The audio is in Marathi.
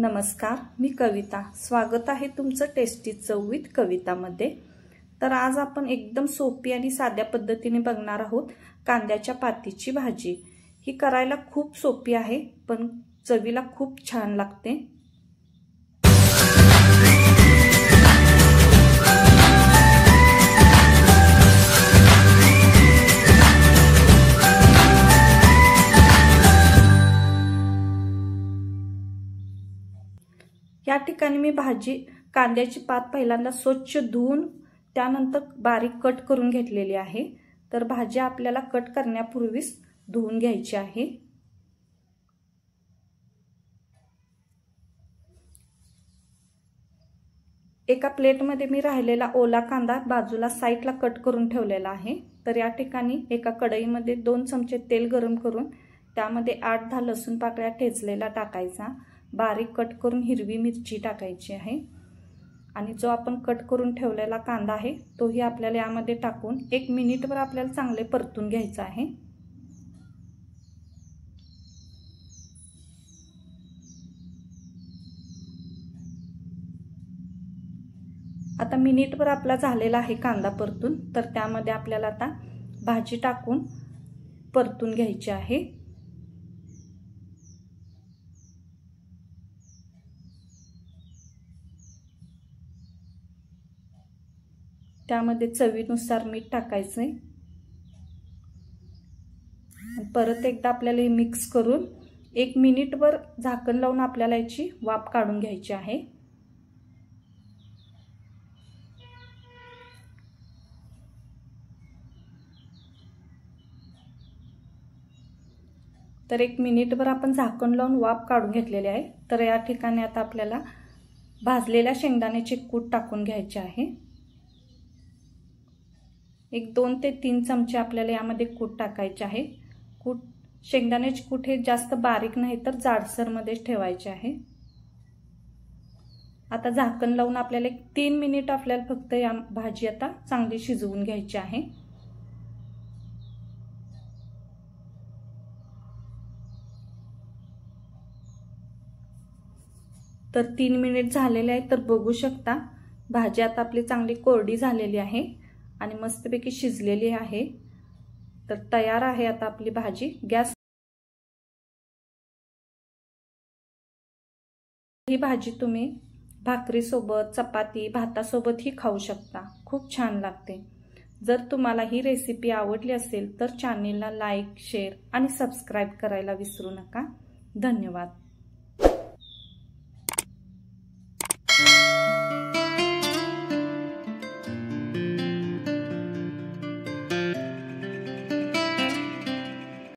नमस्कार, मी कविता। स्वागत आहे तुमचं टेस्टी चव विथ कवितामध्ये। तर आज आपण एकदम सोपी आणि साध्या पद्धतीने बघणार आहोत कांद्याच्या पातीची भाजी। ही करायला खूप सोपी आहे पण चवीला खूप छान लागते। या ठिकाणी मी कांद्याची पात पहिल्यांदा स्वच्छ धुवून त्यानंतर बारीक कट करून घेतलेली आहे। तर भाजी आपल्याला कट करण्यापूर्वीच धुवून घ्यायची आहे। एका प्लेटमध्ये मी राहिलेला ओला कांदा बाजूला साइडला कट करून ठेवलेला आहे। तर या ठिकाणी एका कढईमध्ये 2 चमचे तेल गरम करून त्यामध्ये 8-10 लसूण पाकळ्या ठेचलेला टाकायचा। बारीक कट करून हिरवी मिरची टाकायची आहे आणि जो आपण कट करून ठेवलेला कांदा आहे तोही आपल्याला यामध्ये टाकून 1 मिनिटभर आपल्याला चांगले परतून घ्यायचा आहे। आता मिनिटभर आपला झालेला आहे कांदा परतून। तर त्यामध्ये आपल्याला आता भाजी टाकून परतून घ्यायची आहे। त्यामध्ये चवीनुसार मीठ टाकायचे। परत एकदा आपल्याला हे मिक्स करून 1 मिनिटभर झाकण लावून आपल्याला याची वाफ काढून घ्यायची आहे। तर 1 मिनिटभर आपण झाकण लावून वाफ काढून घेतलेले आहे। तर या ठिकाणी आता आपल्याला भाजलेल्या शेंगदाण्याचे कूट टाकून घ्यायचे आहे। 2 ते 3 चमचे आपल्याला यामध्ये कूट टाकायचे आहे। शेंगदाण्याचे कूट हे जास्त बारीक नाही तर जाडसर मध्ये ठेवायचे आहे। आता झाकण लावून आपल्याला 3 मिनिट आपल्याला फक्त या भाजी आता चांगली शिजवून घ्यायची आहे। तर 3 मिनिट झालेले आहे। तर बघू शकता भाजी आता आपली चांगली कोरडी झालेली आहे आणि मस्तपैकी शिजलेली आहे। तर तयार आहे आता आपली भाजी। ही भाजी तुम्ही भाकरी सोबत, चपाती, भातासोबत ही खाऊ शकता। खूप छान लागते। जर तुम्हाला ही रेसिपी आवडली असेल तर चॅनेलला लाईक, शेअर आणि सबस्क्राइब करायला विसरू नका। धन्यवाद।